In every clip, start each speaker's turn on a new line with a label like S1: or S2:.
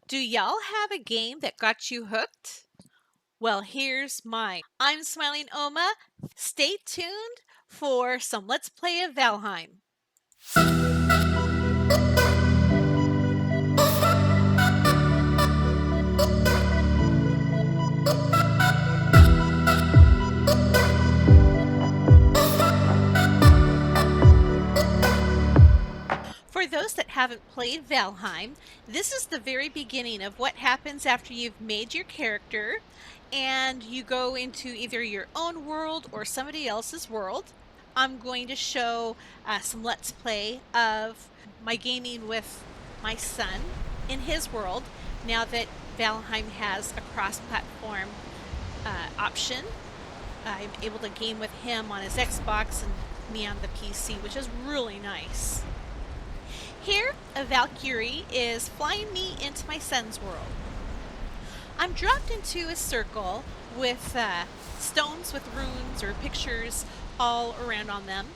S1: Do y'all have a game that got you hooked? Well, here's mine. I'm Smiling Oma. Stay tuned for some Let's Play of Valheim. For those that haven't played Valheim, this is the very beginning of what happens after you've made your character and you go into either your own world or somebody else's world. I'm going to show some Let's Play of my gaming with my son in his world now that Valheim has a cross-platform option. I'm able to game with him on his Xbox and me on the PC, which is really nice. Here, a Valkyrie is flying me into my son's world. I'm dropped into a circle with stones with runes or pictures all around on them,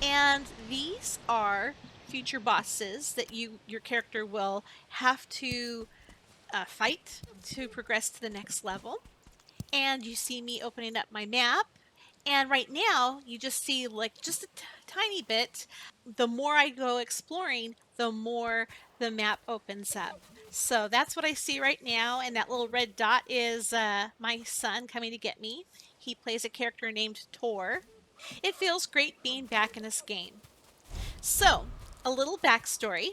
S1: and these are future bosses that your character will have to fight to progress to the next level. And you see me opening up my map. And right now, you just see like just a tiny bit. The more I go exploring, the more the map opens up. So that's what I see right now. And that little red dot is my son coming to get me. He plays a character named Tor. It feels great being back in this game. So, a little backstory.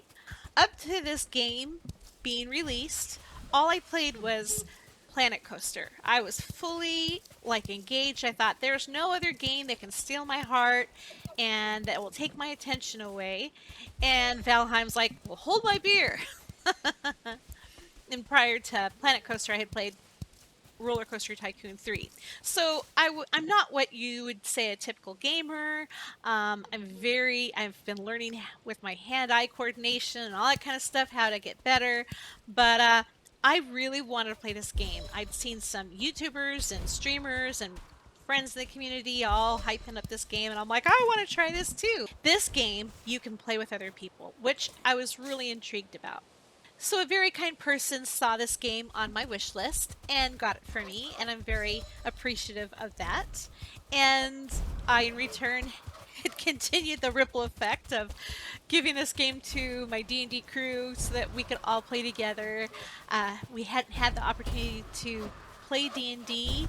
S1: Up to this game being released, all I played was Planet Coaster. I was fully engaged. I thought there's no other game that can steal my heart and that will take my attention away. And Valheim's like, well, hold my beer. And prior to Planet Coaster, I had played Roller Coaster Tycoon 3. So I'm not what you would say a typical gamer. I've been learning with my hand-eye coordination and all that kind of stuff how to get better. But I really wanted to play this game. I'd seen some YouTubers and streamers and friends in the community all hyping up this game, and I'm like, I want to try this too. This game you can play with other people, which I was really intrigued about. So a very kind person saw this game on my wish list and got it for me, and I'm very appreciative of that. And I, in return, had continued the ripple effect of giving this game to my D&D crew so that we could all play together. We hadn't had the opportunity to play D&D,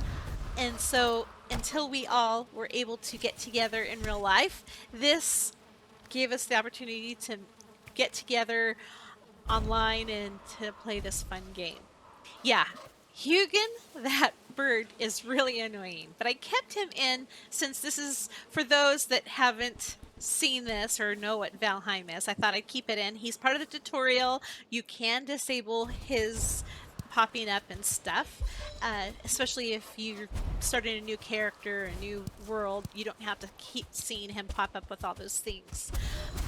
S1: and so until we all were able to get together in real life, this gave us the opportunity to get together online and to play this fun game. Yeah, Hugin, that bird, is really annoying, but I kept him in since this is for those that haven't seen this or know what Valheim is. I thought I'd keep it in. He's part of the tutorial. You can disable his popping up and stuff, especially if you're starting a new character, a new world. You don't have to keep seeing him pop up with all those things,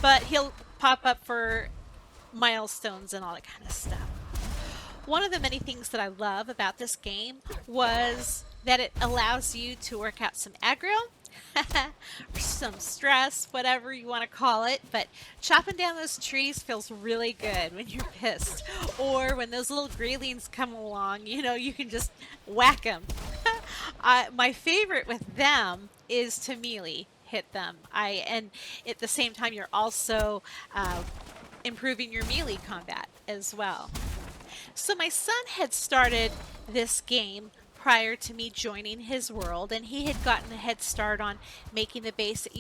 S1: but he'll pop up for milestones and all that kind of stuff. One of the many things that I love about this game was that it allows you to work out some aggro, or some stress, whatever you want to call it, but chopping down those trees feels really good when you're pissed. Or when those little greylings come along, you can just whack them. My favorite with them is to melee hit them. And at the same time, you're also improving your melee combat as well. So my son had started this game prior to me joining his world, and he had gotten a head start on making the base that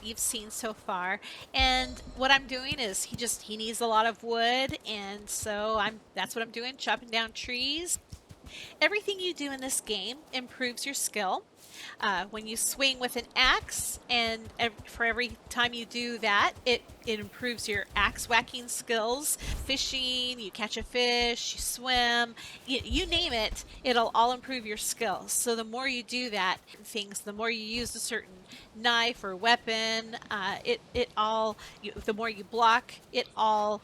S1: you've seen so far. And what I'm doing is he needs a lot of wood, and so that's what I'm doing, chopping down trees. Everything you do in this game improves your skill. When you swing with an axe, and for every time you do that, it improves your axe whacking skills. Fishing, you catch a fish, you swim, you name it, it'll all improve your skills. So the more you do that, the more you use a certain knife or weapon, the more you block, it all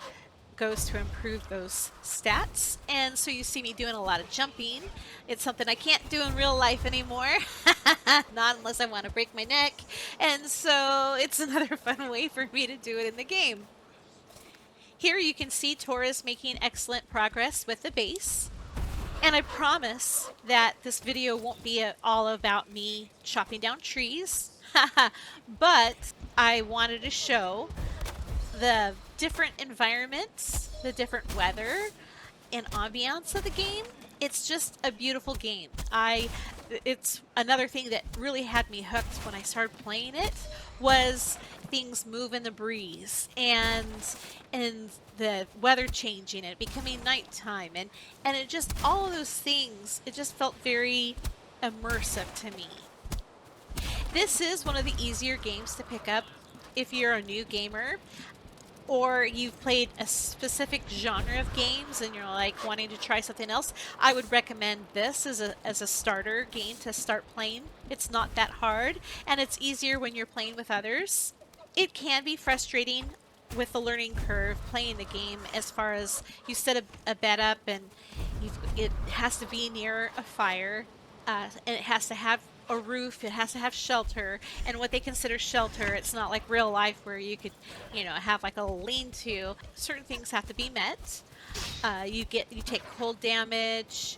S1: goes to improve those stats. And so you see me doing a lot of jumping. It's something I can't do in real life anymore. Not unless I want to break my neck. And so it's another fun way for me to do it in the game. Here you can see Tora's making excellent progress with the base. And I promise that this video won't be all about me chopping down trees, but I wanted to show the different environments, the different weather and ambiance of the game. It's just a beautiful game. It's another thing that really had me hooked when I started playing it was things move in the breeze and the weather changing and becoming nighttime and it just all of those things, it just felt very immersive to me. This is one of the easier games to pick up if you're a new gamer or you've played a specific genre of games and you're like wanting to try something else. I would recommend this as a starter game to start playing. It's not that hard and it's easier when you're playing with others. It can be frustrating with the learning curve playing the game as far as you set a bed up and it has to be near a fire and it has to have a roof, it has to have shelter, and what they consider shelter, it's not like real life where you could, have like a lean-to. Certain things have to be met. You take cold damage,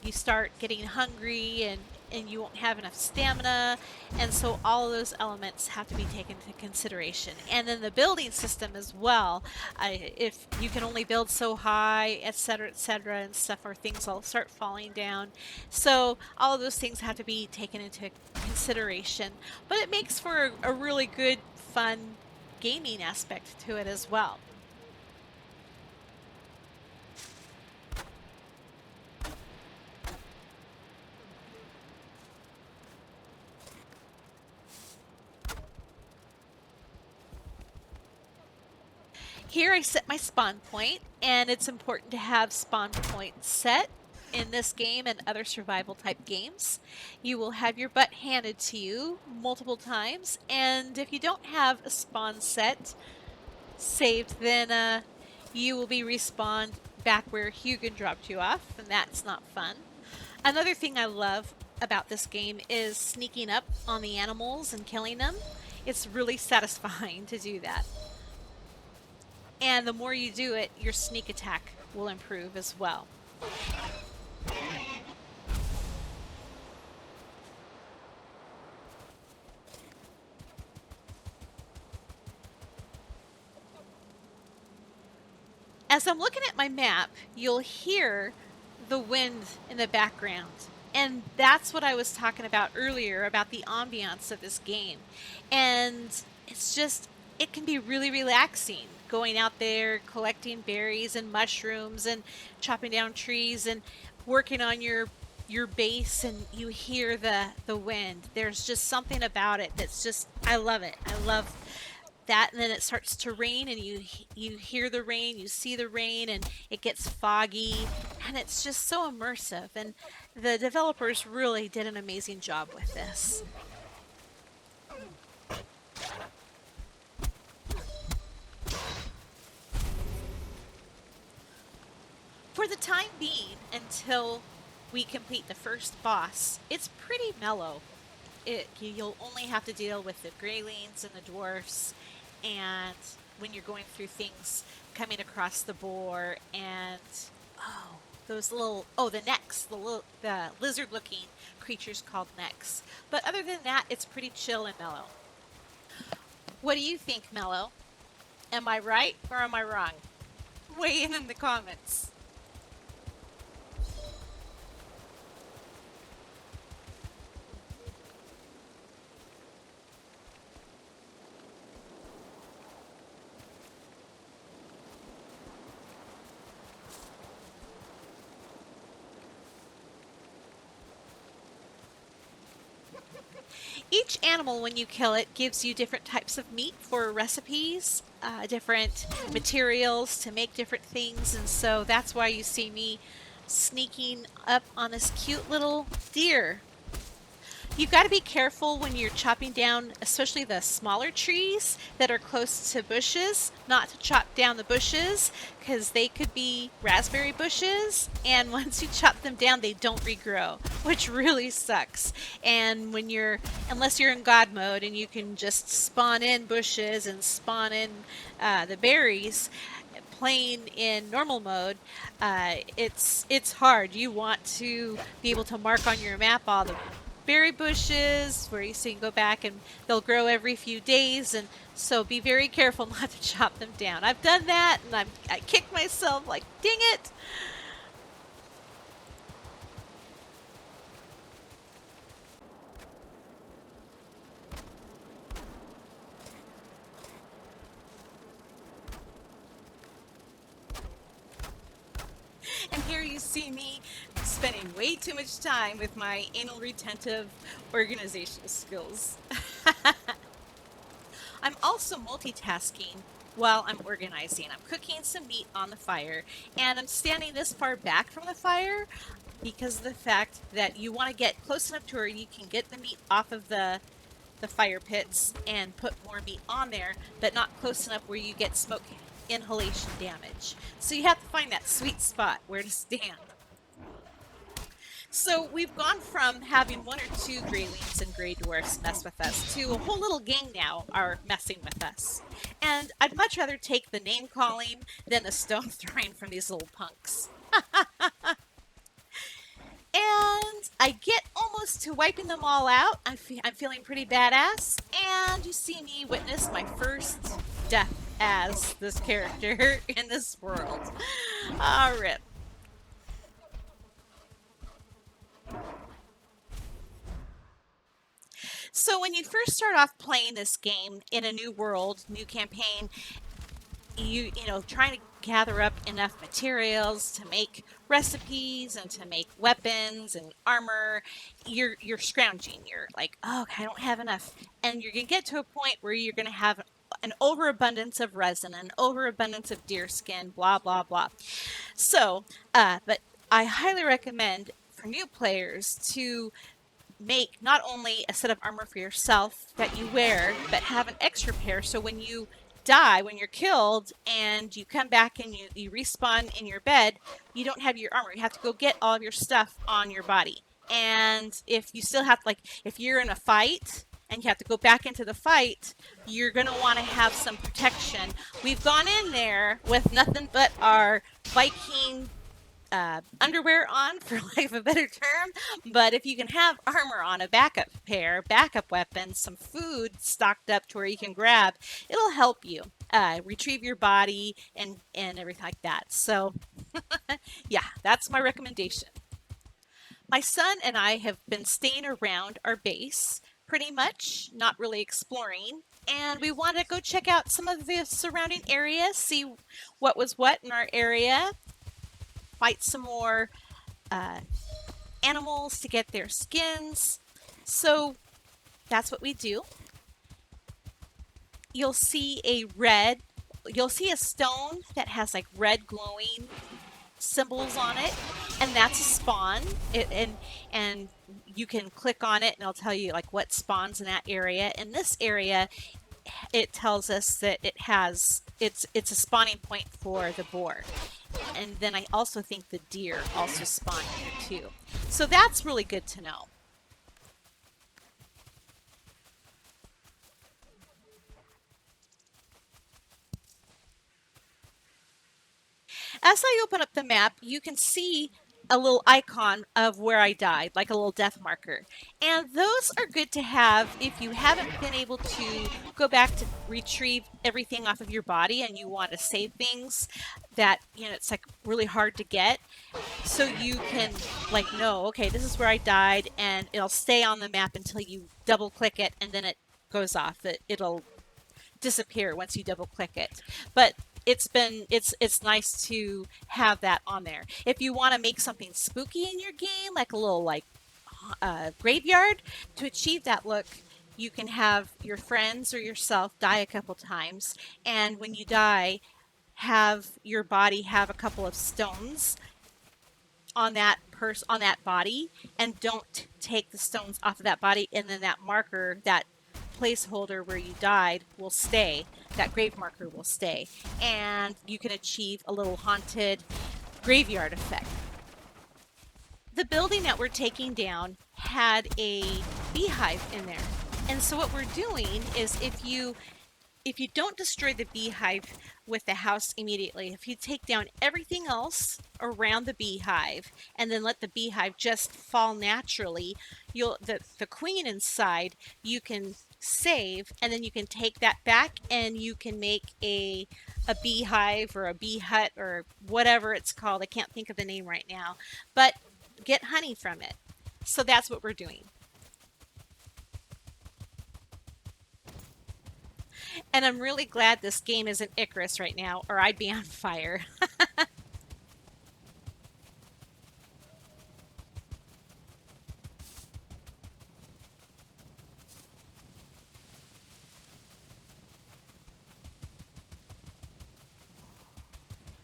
S1: you start getting hungry and you won't have enough stamina, and so all of those elements have to be taken into consideration. And then the building system as well, if you can only build so high, etc., and stuff, or things will start falling down. So all of those things have to be taken into consideration, but it makes for a really good, fun gaming aspect to it as well. Here I set my spawn point, and it's important to have spawn points set in this game and other survival type games. You will have your butt handed to you multiple times, and if you don't have a spawn set saved, then you will be respawned back where Hugin dropped you off, and that's not fun. Another thing I love about this game is sneaking up on the animals and killing them. It's really satisfying to do that. And the more you do it, your sneak attack will improve as well. As I'm looking at my map, you'll hear the wind in the background. And that's what I was talking about earlier about the ambiance of this game. And it's just, it can be really relaxing going out there collecting berries and mushrooms and chopping down trees and working on your base, and you hear the wind. There's just something about it that's just, I love it. I love that. And then it starts to rain and you hear the rain, you see the rain, and it gets foggy, and it's just so immersive, and the developers really did an amazing job with this. For the time being, until we complete the first boss, it's pretty mellow. You'll only have to deal with the greylings and the dwarfs, and when you're going through things coming across the boar, and the necks, the lizard-looking creatures called necks. But other than that, it's pretty chill and mellow. What do you think, Mellow? Am I right or am I wrong? Weigh in the comments. Each animal, when you kill it, gives you different types of meat for recipes, different materials to make different things, and so that's why you see me sneaking up on this cute little deer. You've got to be careful when you're chopping down, especially the smaller trees that are close to bushes, not to chop down the bushes because they could be raspberry bushes, and once you chop them down, they don't regrow, which really sucks. And unless you're in God mode and you can just spawn in bushes and spawn in the berries, playing in normal mode, it's hard. You want to be able to mark on your map all the berry bushes where you can go back and they'll grow every few days, and so be very careful not to chop them down. I've done that and I kicked myself like, dang it.
S2: And here you see me spending way too much time with my anal retentive organizational skills. I'm also multitasking while I'm organizing. I'm cooking some meat on the fire, and I'm standing this far back from the fire because of the fact that you want to get close enough to where you can get the meat off of the fire pits and put more meat on there, but not close enough where you get smoke inhalation damage. So you have to find that sweet spot where to stand. So we've gone from having one or two greylings and gray dwarfs mess with us to a whole little gang now are messing with us. And I'd much rather take the name calling than the stone throwing from these little punks. And I get almost to wiping them all out. I'm feeling pretty badass. And you see me witness my first death as this character in this world. Ah, rip. So when you first start off playing this game in a new world, new campaign, you know, trying to gather up enough materials to make recipes and to make weapons and armor, you're scrounging. You're like, oh, I don't have enough. And you're gonna get to a point where you're gonna have an overabundance of resin, an overabundance of deer skin, blah blah blah. So, but I highly recommend for new players to make not only a set of armor for yourself that you wear, but have an extra pair so when you die, when you're killed, and you come back and you respawn in your bed, you don't have your armor. You have to go get all of your stuff on your body. And if you still have, like, if you're in a fight and you have to go back into the fight, you're going to want to have some protection. We've gone in there with nothing but our Viking underwear on, for lack of a better term, but if you can have armor on, a backup pair, backup weapons, some food stocked up to where you can grab, it'll help you retrieve your body and everything like that. So yeah, that's my recommendation. My son and I have been staying around our base pretty much, not really exploring, and we want to go check out some of the surrounding areas, see what was what in our area, fight some more animals to get their skins. So that's what we do. You'll see you'll see a stone that has like red glowing symbols on it, and that's a spawn. And you can click on it and it'll tell you like what spawns in that area. In this area, it tells us that it's a spawning point for the boar. And then I also think the deer also spawn here too. So that's really good to know. As I open up the map, you can see a little icon of where I died, like a little death marker. And those are good to have if you haven't been able to go back to retrieve everything off of your body and you want to save things that, you know, it's like really hard to get. So you can like know, okay, this is where I died, and it'll stay on the map until you double click it and then it goes off. It'll disappear once you double click it. But it's nice to have that on there. If you want to make something spooky in your game, like a little like graveyard, to achieve that look, you can have your friends or yourself die a couple times, and when you die, have your body have a couple of stones on that on that body, and don't take the stones off of that body, and then that marker, that placeholder where you died, will stay. That grave marker will stay, and you can achieve a little haunted graveyard effect. The building that we're taking down had a beehive in there, and so what we're doing is, if you
S1: if you don't destroy the beehive with the house immediately, if you take down everything else around the beehive and then let the beehive just fall naturally, the queen inside you can save, and then you can take that back and you can make a beehive or a bee hut or whatever it's called. I can't think of the name right now, but get honey from it. So that's what we're doing. And I'm really glad this game isn't Icarus right now, or I'd be on fire.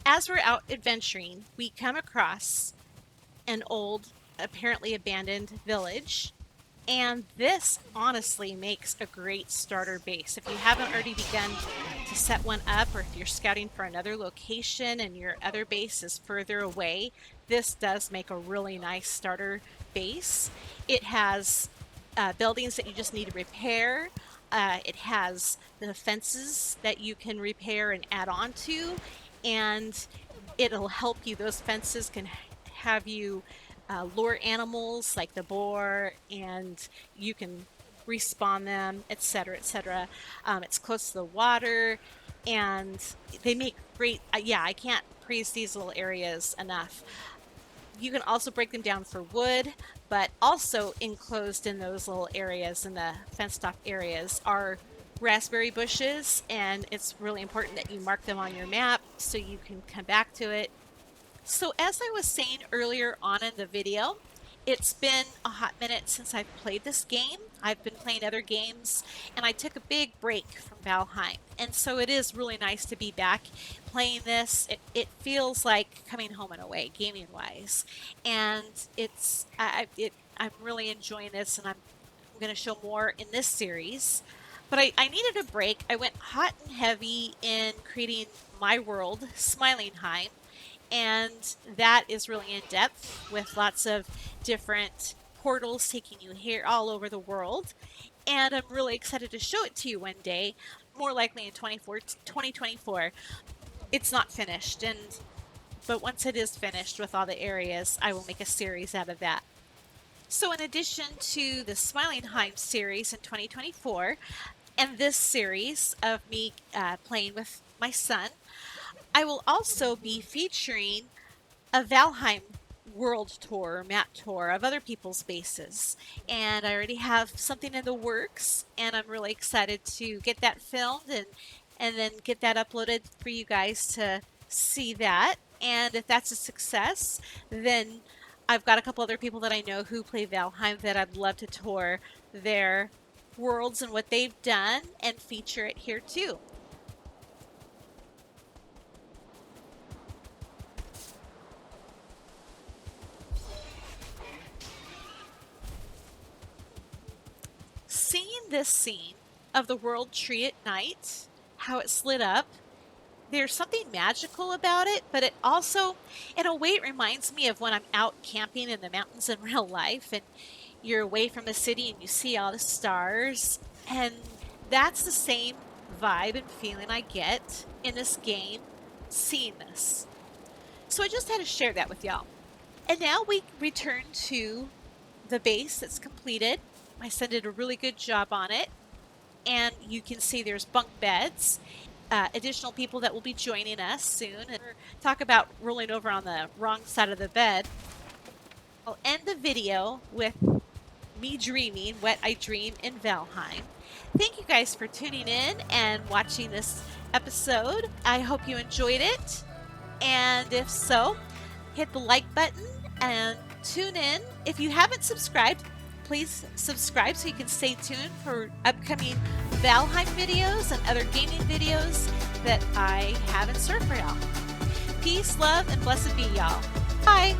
S1: As we're out adventuring, we come across an old, apparently abandoned village. And this honestly makes a great starter base. If you haven't already begun to set one up, or if you're scouting for another location and your other base is further away, this does make a really nice starter base. It has buildings that you just need to repair. It has the fences that you can repair and add on to, and it'll help you. Those fences can have you lure animals like the boar, and you can respawn them, etc., etc. It's close to the water, and they make great. Yeah, I can't praise these little areas enough. You can also break them down for wood, but also enclosed in those little areas, in the fenced off areas, are raspberry bushes, and it's really important that you mark them on your map so you can come back to it. So as I was saying earlier on in the video, it's been a hot minute since I've played this game. I've been playing other games, and I took a big break from Valheim. And so it is really nice to be back playing this. It feels like coming home in a way, gaming-wise. And I'm really enjoying this, and I'm going to show more in this series. But I needed a break. I went hot and heavy in creating my world, SmilingHeim, and that is really in depth with lots of different portals taking you here all over the world. And I'm really excited to show it to you one day, more likely in 2024. It's not finished, but once it is finished with all the areas, I will make a series out of that. So in addition to the SmilingHeim series in 2024 and this series of me playing with my son, I will also be featuring a Valheim world tour, map tour of other people's bases. And I already have something in the works, and I'm really excited to get that filmed and then get that uploaded for you guys to see that. And if that's a success, then I've got a couple other people that I know who play Valheim that I'd love to tour their worlds and what they've done and feature it here too. Seeing this scene of the world tree at night, how it's lit up, there's something magical about it, but it also, in a way, it reminds me of when I'm out camping in the mountains in real life and you're away from the city and you see all the stars. And that's the same vibe and feeling I get in this game seeing this. So I just had to share that with y'all. And now we return to the base that's completed. My son did a really good job on it. And you can see there's bunk beds, additional people that will be joining us soon. And talk about rolling over on the wrong side of the bed. I'll end the video with me dreaming what I dream in Valheim. Thank you guys for tuning in and watching this episode. I hope you enjoyed it. And if so, hit the like button and tune in. If you haven't subscribed, please subscribe so you can stay tuned for upcoming Valheim videos and other gaming videos that I have in store for y'all. Peace, love, and blessed be y'all. Bye!